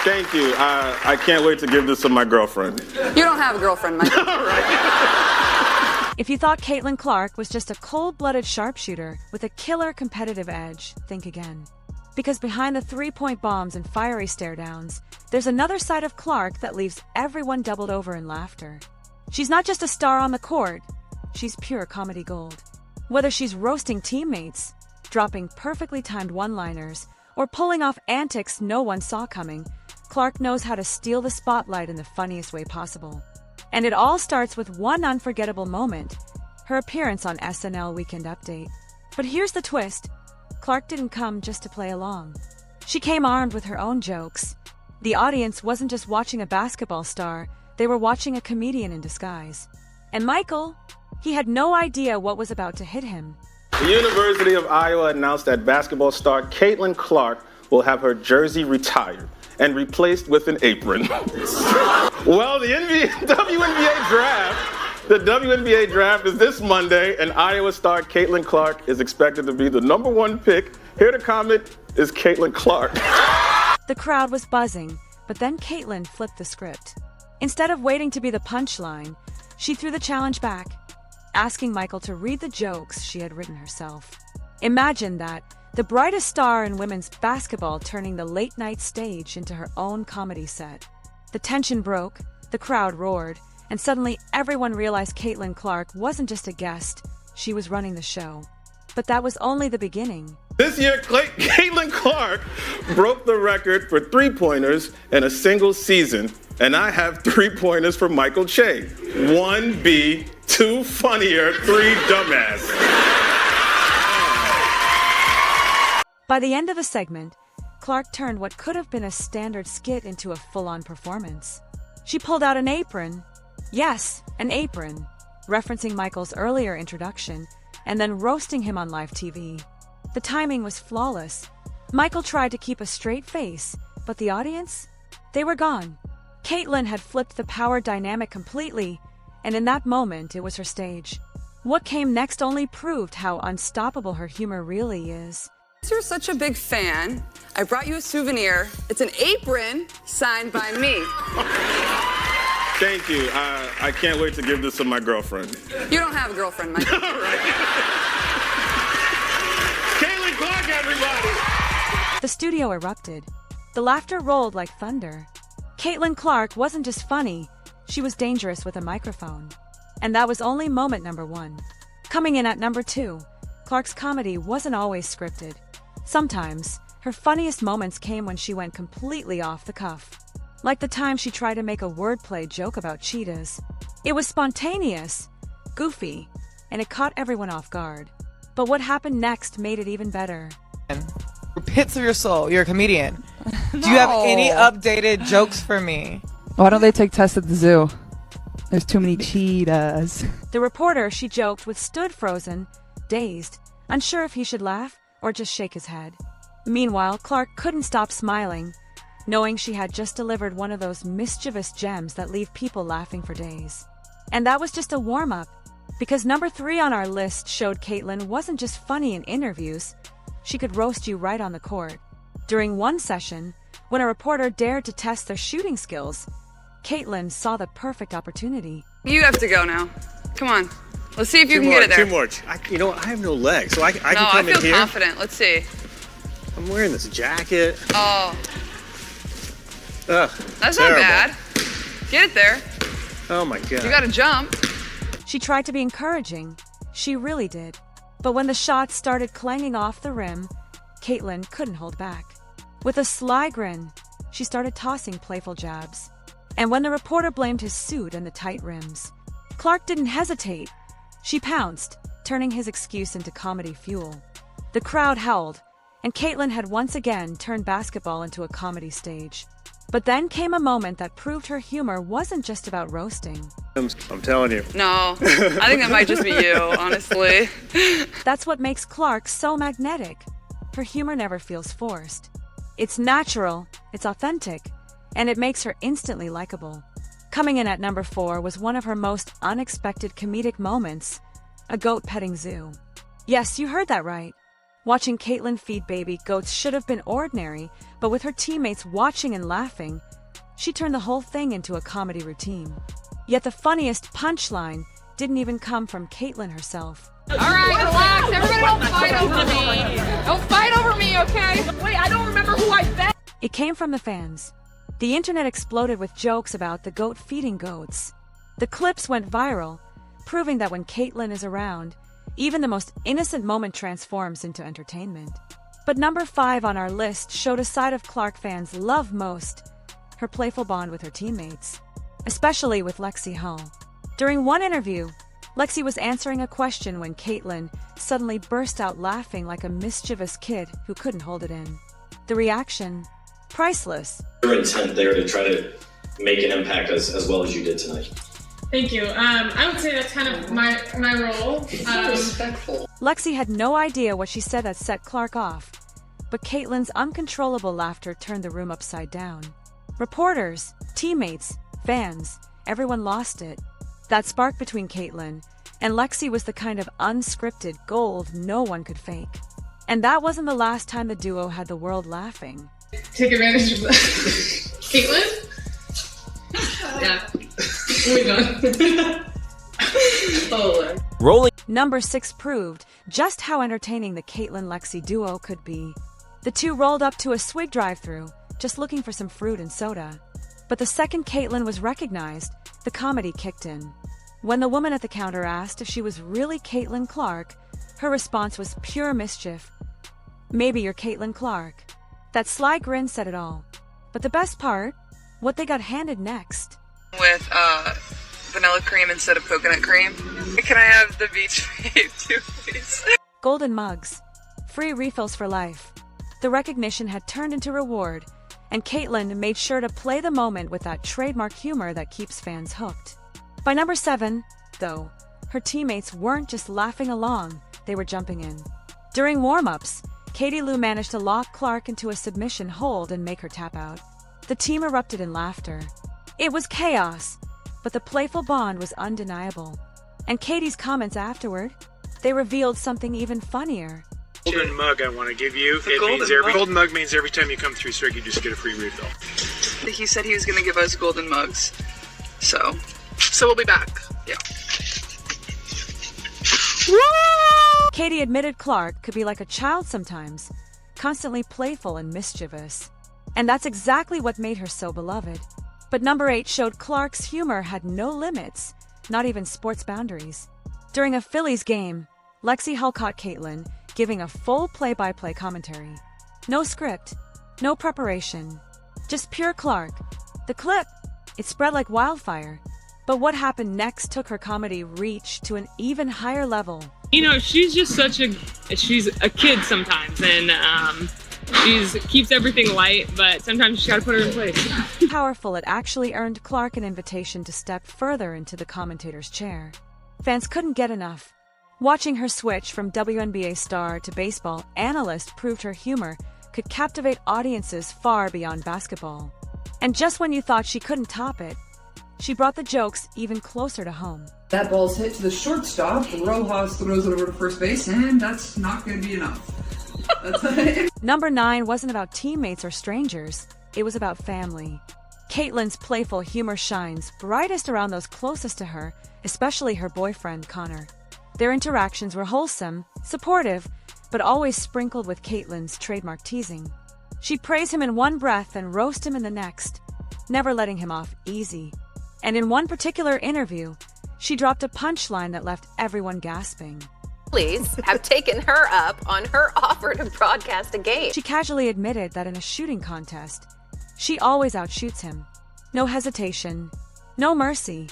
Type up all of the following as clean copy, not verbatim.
Thank you. I can't wait to give this to my girlfriend. You don't have a girlfriend, Mike. All right. If you thought Caitlin Clark was just a cold-blooded sharpshooter with a killer competitive edge, think again. Because behind the three-point bombs and fiery stare-downs, there's another side of Clark that leaves everyone doubled over in laughter. She's not just a star on the court, she's pure comedy gold. Whether she's roasting teammates, dropping perfectly timed one-liners, or pulling off antics no one saw coming, Clark knows how to steal the spotlight in the funniest way possible. And it all starts with one unforgettable moment, her appearance on SNL Weekend Update. But here's the twist. Clark didn't come just to play along. She came armed with her own jokes. The audience wasn't just watching a basketball star, they were watching a comedian in disguise. And Michael, he had no idea what was about to hit him. The University of Iowa announced that basketball star Caitlin Clark will have her jersey retired and replaced with an apron. Well, the WNBA draft is this Monday, and Iowa star Caitlin Clark is expected to be the #1 pick. Here to comment is Caitlin Clark. The crowd was buzzing, but then Caitlin flipped the script. Instead of waiting to be the punchline, she threw the challenge back, asking Michael to read the jokes she had written herself. Imagine that, the brightest star in women's basketball turning the late-night stage into her own comedy set. The tension broke, the crowd roared, and suddenly everyone realized Caitlin Clark wasn't just a guest, she was running the show. But that was only the beginning. This year, Caitlin Clark broke the record for three-pointers in a single season, and I have three-pointers for Michael Che. 1B, 2 funnier, 3 dumbass. By the end of the segment, Clark turned what could have been a standard skit into a full-on performance. She pulled out an apron. Yes, an apron, referencing Michael's earlier introduction, and then roasting him on live TV. The timing was flawless. Michael tried to keep a straight face, but the audience? They were gone. Caitlin had flipped the power dynamic completely, and in that moment, it was her stage. What came next only proved how unstoppable her humor really is. You're such a big fan. I brought you a souvenir. It's an apron signed by me. Thank you. I can't wait to give this to my girlfriend. You don't have a girlfriend, Mike. All right. Caitlin Clark, everybody! The studio erupted. The laughter rolled like thunder. Caitlin Clark wasn't just funny, she was dangerous with a microphone. And that was only moment #1. Coming in at #2, Clark's comedy wasn't always scripted. Sometimes, her funniest moments came when she went completely off the cuff. Like the time she tried to make a wordplay joke about cheetahs. It was spontaneous, goofy, and it caught everyone off guard. But what happened next made it even better. Pits of your soul, you're a comedian. Do you have any updated jokes for me? Why don't they take tests at the zoo? There's too many cheetahs. The reporter she joked with stood frozen, dazed, unsure if he should laugh or just shake his head. Meanwhile, Clark couldn't stop smiling, knowing she had just delivered one of those mischievous gems that leave people laughing for days. And that was just a warm-up, because #3 on our list showed Caitlin wasn't just funny in interviews, she could roast you right on the court. During one session, when a reporter dared to test their shooting skills, Caitlin saw the perfect opportunity. You have to go now. Come on. Let's see if you can get it there. Two more. You know what? I have no legs, so I can come in here. No, I feel confident. Let's see. I'm wearing this jacket. Oh. Ugh, That's terrible. not bad. Get it there. Oh my God. You gotta jump. She tried to be encouraging. She really did. But when the shots started clanging off the rim, Caitlin couldn't hold back. With a sly grin, she started tossing playful jabs. And when the reporter blamed his suit and the tight rims, Clark didn't hesitate. She pounced, turning his excuse into comedy fuel. The crowd howled, and Caitlin had once again turned basketball into a comedy stage. But then came a moment that proved her humor wasn't just about roasting. I'm telling you. No, I think that might just be you, honestly. That's what makes Clark so magnetic. Her humor never feels forced. It's natural, it's authentic, and it makes her instantly likable. Coming in at #4 was one of her most unexpected comedic moments, a goat petting zoo. Yes, you heard that right. Watching Caitlin feed baby goats should have been ordinary, but with her teammates watching and laughing, she turned the whole thing into a comedy routine. Yet the funniest punchline didn't even come from Caitlin herself. All right, relax. Everybody don't fight over me. Don't fight over me, okay? Wait, I don't remember who I bet. It came from the fans. The internet exploded with jokes about the goat feeding goats. The clips went viral, proving that when Caitlin is around, even the most innocent moment transforms into entertainment. But number 5 on our list showed a side of Clark fans love most, her playful bond with her teammates, especially with Lexi Hull. During one interview, Lexi was answering a question when Caitlin suddenly burst out laughing like a mischievous kid who couldn't hold it in. The reaction, priceless. Your intent there to try to make an impact as well as you did tonight. Thank you. I would say that's kind of my role. Respectful. Lexi had no idea what she said that set Clark off, but Caitlin's uncontrollable laughter turned the room upside down. Reporters, teammates, fans, everyone lost it. That spark between Caitlin and Lexi was the kind of unscripted gold no one could fake. And that wasn't the last time the duo had the world laughing. Take advantage of that. Caitlin? Yeah. We're done. Oh, Rolling. Number 6 proved just how entertaining the Caitlin-Lexi duo could be. The two rolled up to a Swig drive-thru, just looking for some fruit and soda. But the second Caitlin was recognized, the comedy kicked in. When the woman at the counter asked if she was really Caitlin Clark, her response was pure mischief. Maybe you're Caitlin Clark. That sly grin said it all. But the best part, what they got handed next. With vanilla cream instead of coconut cream. Can I have the beach fade too, please? Golden mugs. Free refills for life. The recognition had turned into reward, and Caitlin made sure to play the moment with that trademark humor that keeps fans hooked. By number 7, though, her teammates weren't just laughing along, they were jumping in. During warm-ups, Katie Lou managed to lock Clark into a submission hold and make her tap out. The team erupted in laughter. It was chaos, but the playful bond was undeniable. And Katie's comments afterward, they revealed something even funnier. Golden mug I want to give you. Golden mug means every time you come through Swig, you just get a free refill. He said he was going to give us golden mugs. So we'll be back. Yeah. Woo! Katie admitted Clark could be like a child sometimes, constantly playful and mischievous. And that's exactly what made her so beloved. But number 8 showed Clark's humor had no limits, not even sports boundaries. During a Phillies game, Lexi Hull caught Caitlin giving a full play-by-play commentary. No script, no preparation, just pure Clark. The clip, it spread like wildfire. But what happened next took her comedy reach to an even higher level. You know, she's just she's a kid sometimes, and she keeps everything light, but sometimes you just gotta put her in place. Powerful, it actually earned Clark an invitation to step further into the commentator's chair. Fans couldn't get enough. Watching her switch from WNBA star to baseball analyst proved her humor could captivate audiences far beyond basketball. And just when you thought she couldn't top it, she brought the jokes even closer to home. That ball's hit to the shortstop, Rojas throws it over to first base, and that's not going to be enough. Number 9 wasn't about teammates or strangers, it was about family. Caitlin's playful humor shines brightest around those closest to her, especially her boyfriend, Connor. Their interactions were wholesome, supportive, but always sprinkled with Caitlin's trademark teasing. She'd praise him in one breath and roast him in the next, never letting him off easy. And in one particular interview, she dropped a punchline that left everyone gasping. Police have taken her up on her offer to broadcast a game. She casually admitted that in a shooting contest, she always outshoots him. No hesitation, no mercy.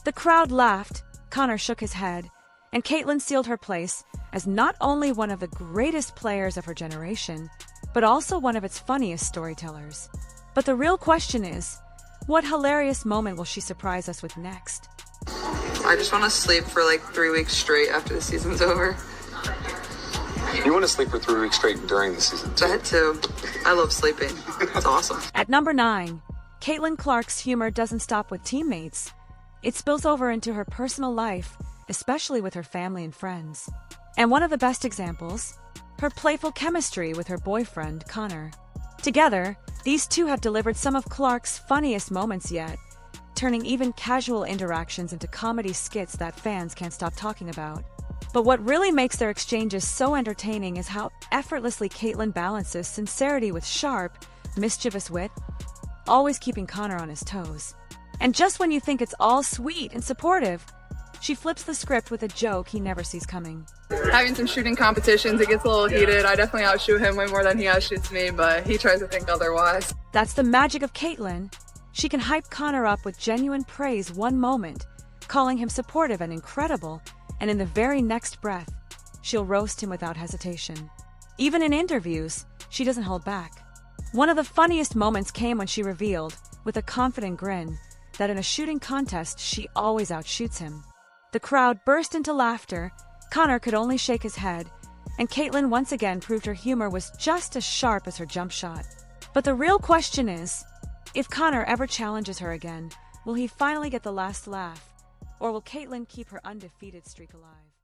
The crowd laughed, Connor shook his head, and Caitlin sealed her place as not only one of the greatest players of her generation, but also one of its funniest storytellers. But the real question is, what hilarious moment will she surprise us with next? I just want to sleep for like 3 weeks straight after the season's over. You want to sleep for 3 weeks straight during the season, too? That too. I love sleeping. It's awesome. At number 9, Caitlin Clark's humor doesn't stop with teammates. It spills over into her personal life, especially with her family and friends. And one of the best examples, her playful chemistry with her boyfriend, Connor. Together, these two have delivered some of Clark's funniest moments yet, turning even casual interactions into comedy skits that fans can't stop talking about. But what really makes their exchanges so entertaining is how effortlessly Caitlin balances sincerity with sharp, mischievous wit, always keeping Connor on his toes. And just when you think it's all sweet and supportive, she flips the script with a joke he never sees coming. Having some shooting competitions, it gets a little heated. I definitely outshoot him way more than he outshoots me, but he tries to think otherwise. That's the magic of Caitlin. She can hype Connor up with genuine praise one moment, calling him supportive and incredible, and in the very next breath, she'll roast him without hesitation. Even in interviews, she doesn't hold back. One of the funniest moments came when she revealed, with a confident grin, that in a shooting contest, she always outshoots him. The crowd burst into laughter. Connor could only shake his head, and Caitlin once again proved her humor was just as sharp as her jump shot. But the real question is, if Connor ever challenges her again, will he finally get the last laugh, or will Caitlin keep her undefeated streak alive?